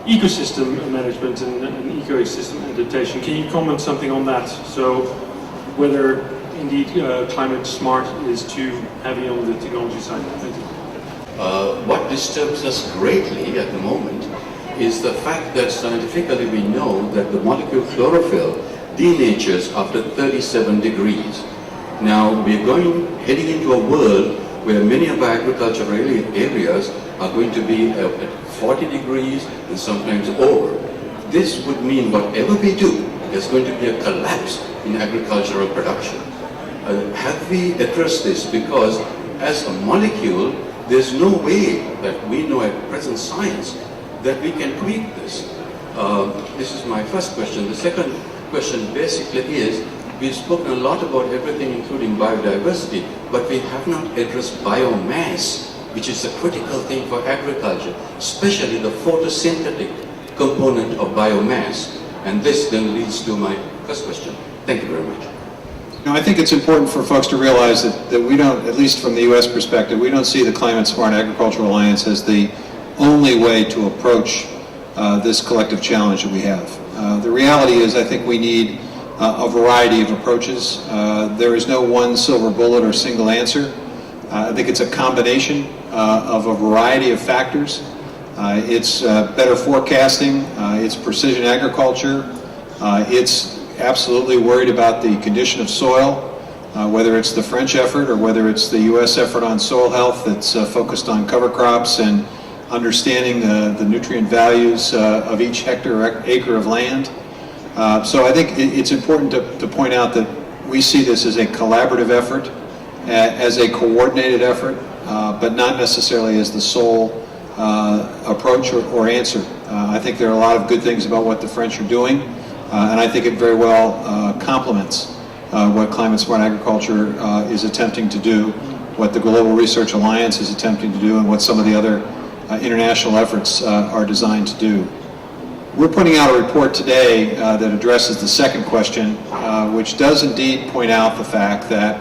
ecosystem management and ecosystem adaptation. Can you comment something on that? So whether indeed climate smart is too heavy on the technology side? Thank you. What disturbs us greatly at the moment is the fact that scientifically we know that the molecule chlorophyll denatures after 37 degrees. Now we're heading into a world where many of our agricultural areas are going to be at 40 degrees and sometimes over. This would mean whatever we do, there's going to be a collapse in agricultural production. Have we addressed this? Because as a molecule, there's no way that we know at present science that we can tweak this. This is my first question. The second question basically is, we've spoken a lot about everything including biodiversity, but we have not addressed biomass, which is a critical thing for agriculture, especially the photosynthetic component of biomass. And this then leads to my first question. Thank you very much. Now, I think it's important for folks to realize that we don't, at least from the U.S. perspective, we don't see the Climate Smart Agricultural Alliance as the only way to approach this collective challenge that we have. The reality is, I think we need a variety of approaches. There is no one silver bullet or single answer. I think it's a combination of a variety of factors. It's better forecasting, it's precision agriculture, it's absolutely worried about the condition of soil, whether it's the French effort or whether it's the U.S. effort on soil health that's focused on cover crops and understanding the nutrient values of each hectare or acre of land. So I think it's important to point out that we see this as a collaborative effort, as a coordinated effort, but not necessarily as the sole approach or answer. I think there are a lot of good things about what the French are doing, and I think it very well complements what Climate Smart Agriculture is attempting to do, what the Global Research Alliance is attempting to do, and what some of the other international efforts are designed to do. We're putting out a report today that addresses the second question, which does indeed point out the fact that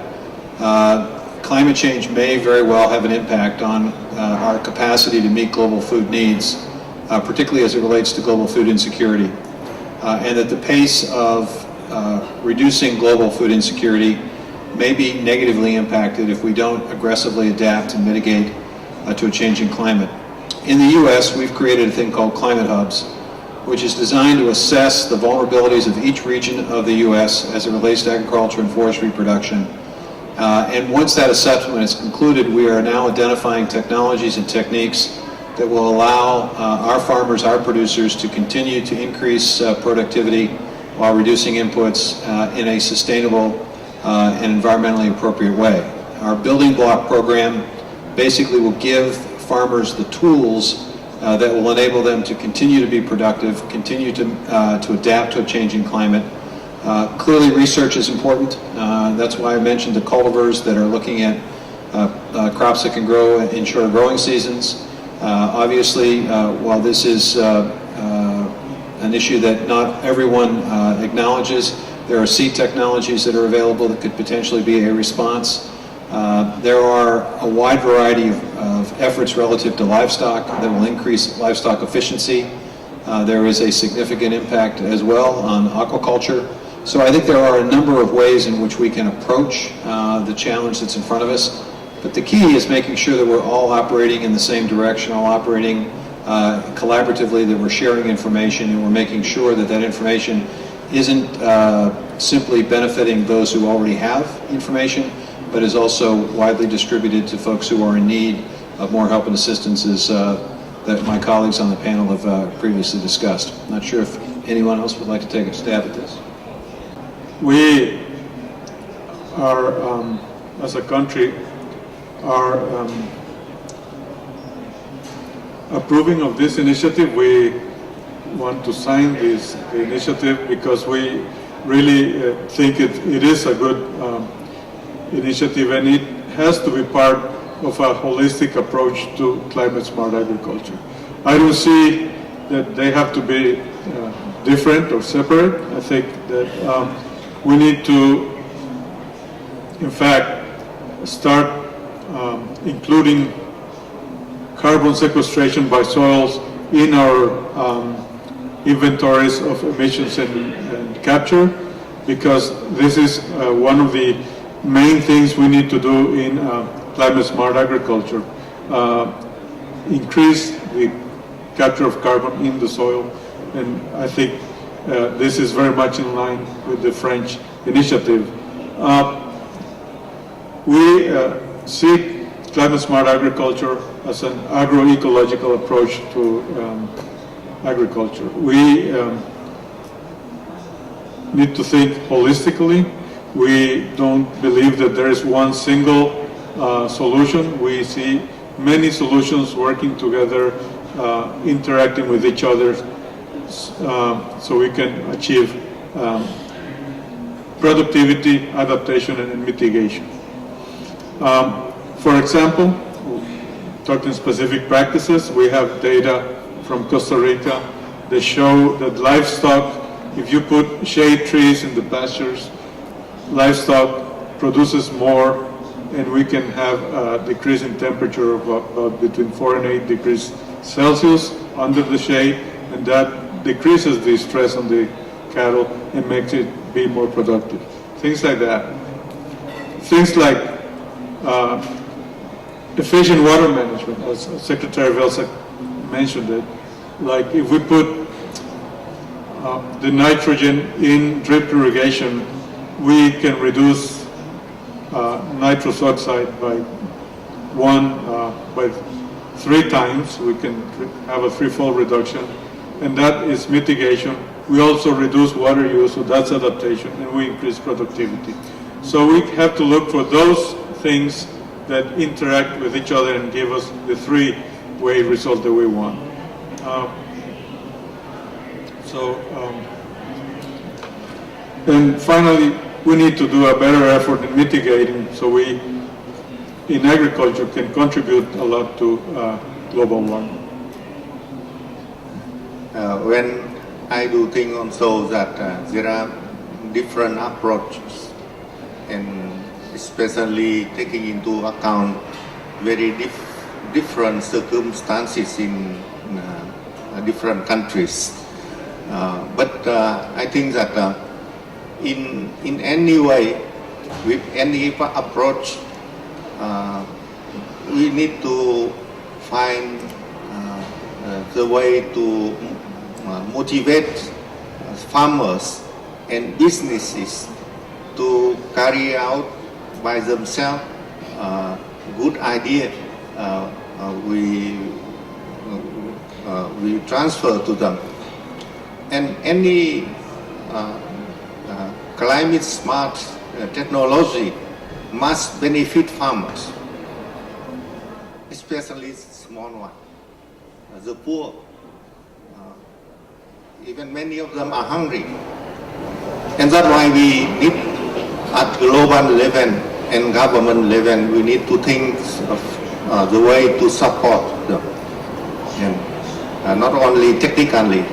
climate change may very well have an impact on our capacity to meet global food needs, particularly as it relates to global food insecurity, and that the pace of reducing global food insecurity may be negatively impacted if we don't aggressively adapt and mitigate to a changing climate. In the U.S., we've created a thing called Climate Hubs, which is designed to assess the vulnerabilities of each region of the U.S. as it relates to agriculture and forestry production. And once that assessment is concluded, we are now identifying technologies and techniques that will allow our farmers, our producers, to continue to increase productivity while reducing inputs in a sustainable and environmentally appropriate way. Our building block program basically will give farmers the tools that will enable them to continue to be productive, continue to adapt to a changing climate. Clearly, research is important. That's why I mentioned the cultivars that are looking at crops that can grow in shorter growing seasons. Obviously, while this is an issue that not everyone acknowledges, there are seed technologies that are available that could potentially be a response. There are a wide variety of efforts relative to livestock that will increase livestock efficiency. There is a significant impact as well on aquaculture. So I think there are a number of ways in which we can approach the challenge that's in front of us. But the key is making sure that we're all operating in the same direction, all operating collaboratively, that we're sharing information, and we're making sure that that information isn't simply benefiting those who already have information, but is also widely distributed to folks who are in need of more help and assistance, as that my colleagues on the panel have previously discussed. I'm not sure if anyone else would like to take a stab at this. We are, as a country, are approving of this initiative. We want to sign this initiative because we really think it is a good initiative, and it has to be part of a holistic approach to climate smart agriculture. I don't see that they have to be different or separate. I think that we need to, in fact, start including carbon sequestration by soils in our inventories of emissions and capture, because this is one of the main things we need to do in climate smart agriculture. Increase the capture of carbon in the soil, and I think this is very much in line with the French initiative. We see climate smart agriculture as an agroecological approach to agriculture. We need to think holistically. We don't believe that there is one single solution. We see many solutions working together, interacting with each other, so we can achieve productivity, adaptation, and mitigation. For example, talking specific practices, we have data from Costa Rica that show that livestock, if you put shade trees in the pastures, livestock produces more, and we can have a decrease in temperature of about between 4 and 8 degrees Celsius under the shade, and that decreases the stress on the cattle and makes it be more productive. Things like that. Things like efficient water management, as Secretary Velsa mentioned it. Like if we put the nitrogen in drip irrigation, we can reduce nitrous oxide by 3 times. We can have a 3-fold reduction, and that is mitigation. We also reduce water use, so that's adaptation, and we increase productivity. So we have to look for those things that interact with each other and give us the 3-way result that we want. And finally, we need to do a better effort in mitigating, so we, in agriculture, can contribute a lot to global warming. When I do think also that there are different approaches, and especially taking into account very different circumstances in different countries. But I think that in any way, with any approach, we need to find the way to motivate farmers and businesses to carry out by themselves good idea. We transfer to them, and any climate smart technology must benefit farmers, especially small ones, the poor. Even many of them are hungry, and that's why we need at global level and government level, we need to think of the way to support them, and not only technically,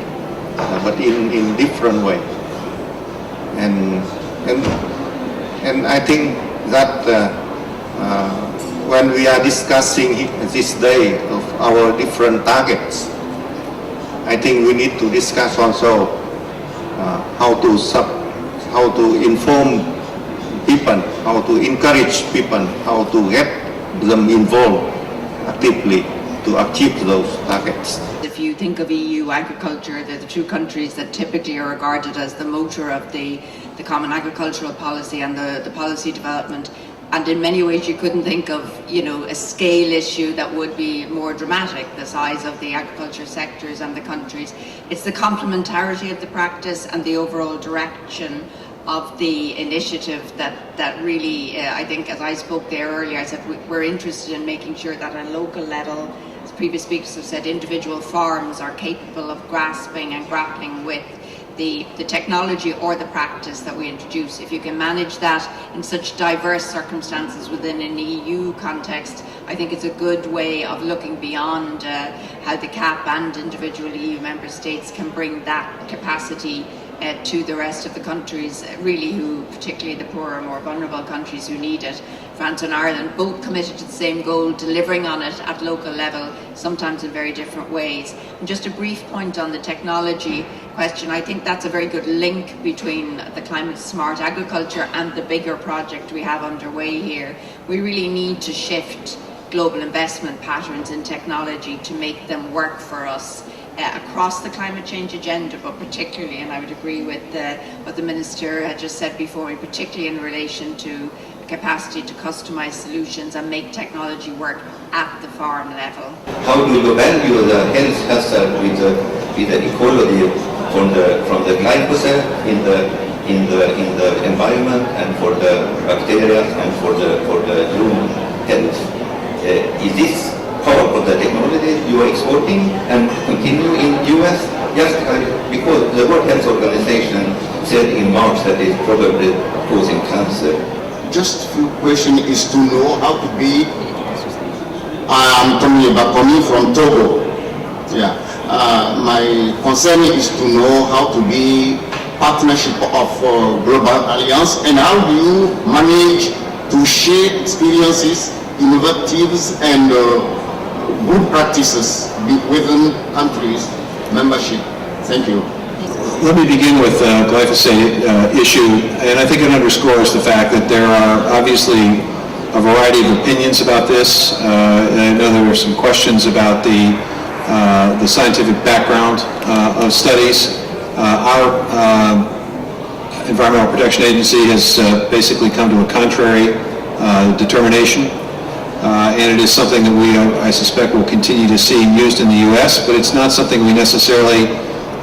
but in different way. And I think that when we are discussing this day of our different targets, I think we need to discuss also how to inform people, how to encourage people, how to get them involved actively to achieve those targets. If you think of EU agriculture, they're the 2 countries that typically are regarded as the motor of the common agricultural policy and the policy development. And in many ways you couldn't think of, a scale issue that would be more dramatic, the size of the agriculture sectors and the countries. It's the complementarity of the practice and the overall direction of the initiative that really, I think, as I spoke there earlier, I said we're interested in making sure that at a local level, as previous speakers have said, individual farms are capable of grasping and grappling with the technology or the practice that we introduce. If you can manage that in such diverse circumstances within an EU context, I think it's a good way of looking beyond how the CAP and individual EU member states can bring that capacity to the rest of the countries, really, who, particularly the poorer, more vulnerable countries who need it. France and Ireland both committed to the same goal, delivering on it at local level, sometimes in very different ways. And just a brief point on the technology question, I think that's a very good link between the climate smart agriculture and the bigger project we have underway here. We really need to shift global investment patterns in technology to make them work for us across the climate change agenda, but particularly, and I would agree with what the Minister had just said before, particularly in relation to capacity to customise solutions and make technology work at the farm level. How do you value the health hazard with the ecology from the glyphosate in the environment and for the bacteria and for the human health? Is this part of the technology you are exporting and continue in US? Just because the World Health Organization said in March that it's probably causing cancer. Just few question is to know how to be. I'm coming from Togo. Yeah. My concern is to know how to be partnership of Global Alliance and how do you manage to share experiences, innovatives and good practices within countries membership. Thank you. Let me begin with the glyphosate issue, and I think it underscores the fact that there are obviously a variety of opinions about this. And I know there were some questions about the scientific background of studies. Our Environmental Protection Agency has basically come to a contrary determination, and it is something that we, I suspect, will continue to see used in the U.S., but it's not something we necessarily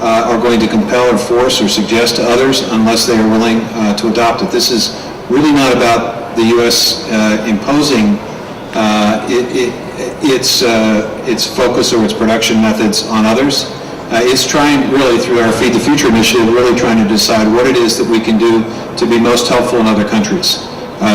are going to compel or force or suggest to others unless they are willing to adopt it. This is really not about the U.S. Imposing its focus or its production methods on others. It's trying really through our Feed the Future initiative, really trying to decide what it is that we can do to be most helpful in other countries.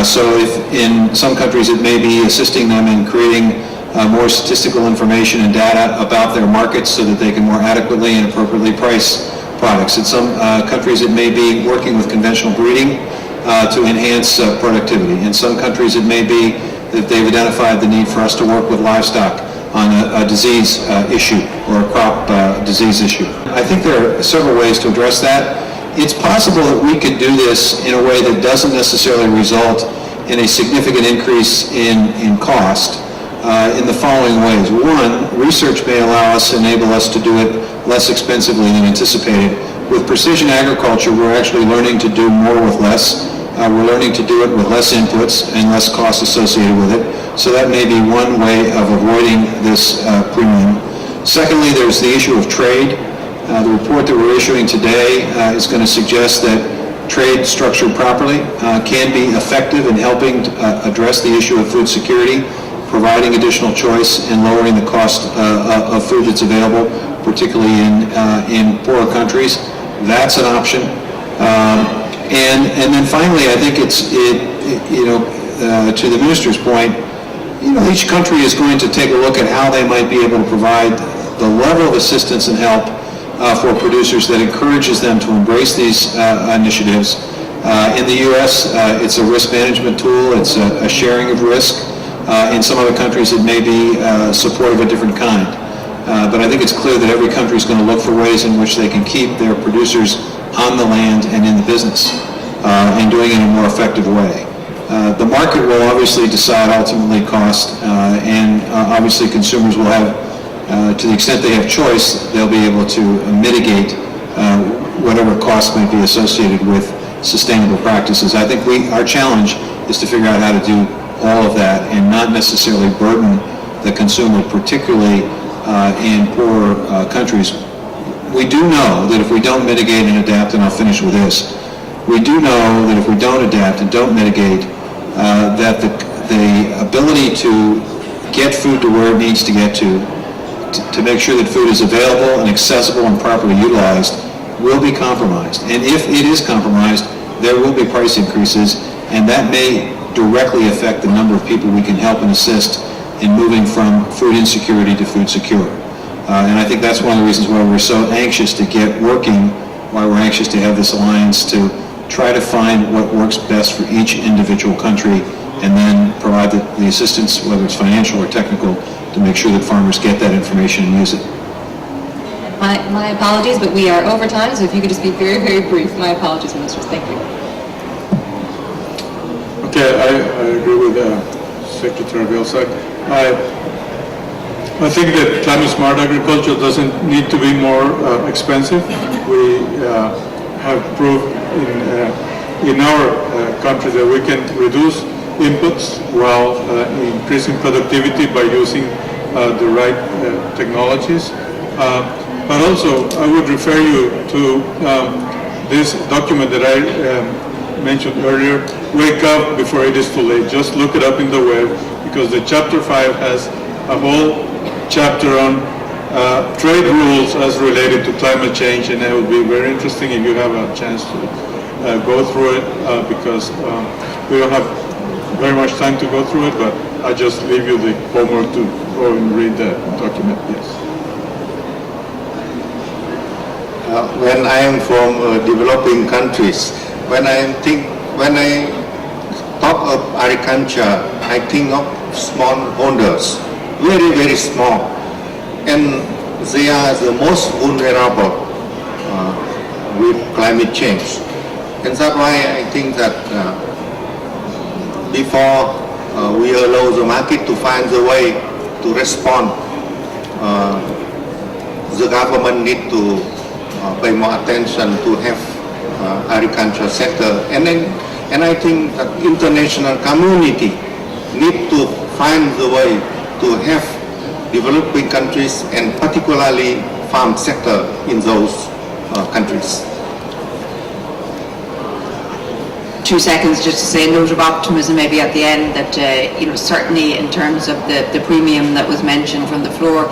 So if in some countries it may be assisting them in creating more statistical information and data about their markets so that they can more adequately and appropriately price products. In some countries it may be working with conventional breeding to enhance productivity. In some countries it may be that they've identified the need for us to work with livestock on a disease issue or a crop disease issue. I think there are several ways to address that. It's possible that we could do this in a way that doesn't necessarily result in a significant increase in cost in the following ways. One, research may allow us, enable us to do it less expensively than anticipated. With precision agriculture, we're actually learning to do more with less. We're learning to do it with less inputs and less costs associated with it. So that may be one way of avoiding this premium. Secondly, there's the issue of trade. The report that we're issuing today is going to suggest that trade structured properly can be effective in helping address the issue of food security, providing additional choice and lowering the cost of food that's available, particularly in poorer countries. That's an option. And then finally, I think to the Minister's point, each country is going to take a look at how they might be able to provide the level of assistance and help for producers that encourages them to embrace these initiatives. In the U.S., it's a risk management tool. It's a sharing of risk. In some other countries, it may be support of a different kind. But I think it's clear that every country is going to look for ways in which they can keep their producers on the land and in the business and doing it in a more effective way. The market will obviously decide ultimately cost, and obviously consumers will have, to the extent they have choice, they'll be able to mitigate whatever costs might be associated with sustainable practices. I think our challenge is to figure out how to do all of that and not necessarily burden the consumer, particularly in poorer countries. We do know that if we don't mitigate and adapt, and I'll finish with this, we do know that if we don't adapt and don't mitigate, that the ability to get food to where it needs to get to make sure that food is available and accessible and properly utilized will be compromised. And if it is compromised, there will be price increases, and that may directly affect the number of people we can help and assist in moving from food insecurity to food secure. And I think that's one of the reasons why we're so anxious to get working why we're anxious to have this alliance, to try to find what works best for each individual country, and then provide the assistance, whether it's financial or technical, to make sure that farmers get that information and use it. My apologies, but we are over time, so if you could just be very, very brief. My apologies, Ministers. Thank you. Okay, I agree with Secretary Vilsack. I think that climate smart agriculture doesn't need to be more expensive. We have proved in our country that we can reduce inputs while increasing productivity by using the right technologies. But also, I would refer you to this document that I mentioned earlier, Wake Up Before It Is Too Late. Just look it up in the web, because the Chapter 5 has a whole chapter on trade rules as related to climate change, and it would be very interesting if you have a chance to go through it, because we don't have very much time to go through it, but I just leave you the homework to go and read the document. Yes. When I am from developing countries, when I talk of agriculture, I think of smallholders, very, very small, and they are the most vulnerable with climate change. And that's why I think that before we allow the market to find the way to respond, the government need to pay more attention to have agriculture sector, and I think that international community need to find the way to have developing countries and particularly farm sector in those countries. 2 seconds just to say a note of optimism maybe at the end, that certainly in terms of the premium that was mentioned from the floor,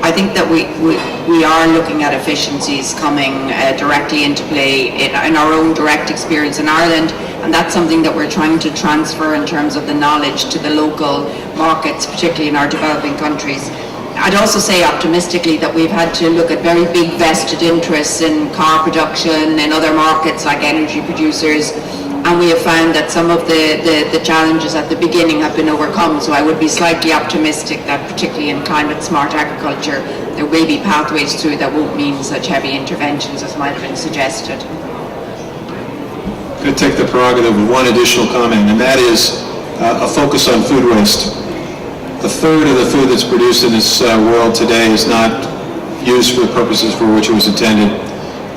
I think that we are looking at efficiencies coming directly into play in our own direct experience in Ireland, and that's something that we're trying to transfer in terms of the knowledge to the local markets, particularly in our developing countries. I'd also say optimistically that we've had to look at very big vested interests in car production and other markets like energy producers, and we have found that some of the challenges at the beginning have been overcome. So I would be slightly optimistic that particularly in climate smart agriculture there will be pathways through that won't mean such heavy interventions as might have been suggested. I'm going to take the prerogative of one additional comment, and that is a focus on food waste. A third of the food that's produced in this world today is not used for the purposes for which it was intended.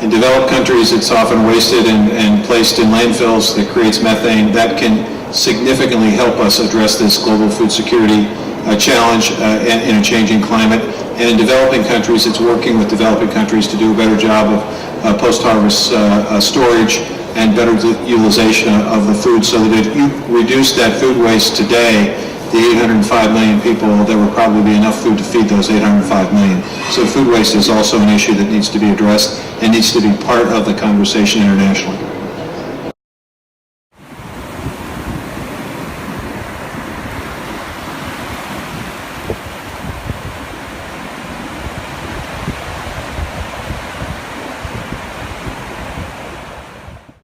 In developed countries, it's often wasted and placed in landfills that creates methane. That can significantly help us address this global food security challenge in a changing climate. And in developing countries, it's working with developing countries to do a better job of post-harvest storage and better utilization of the food, so that if you reduce that food waste today, the 805 million people, there will probably be enough food to feed those 805 million. So food waste is also an issue that needs to be addressed and needs to be part of the conversation internationally.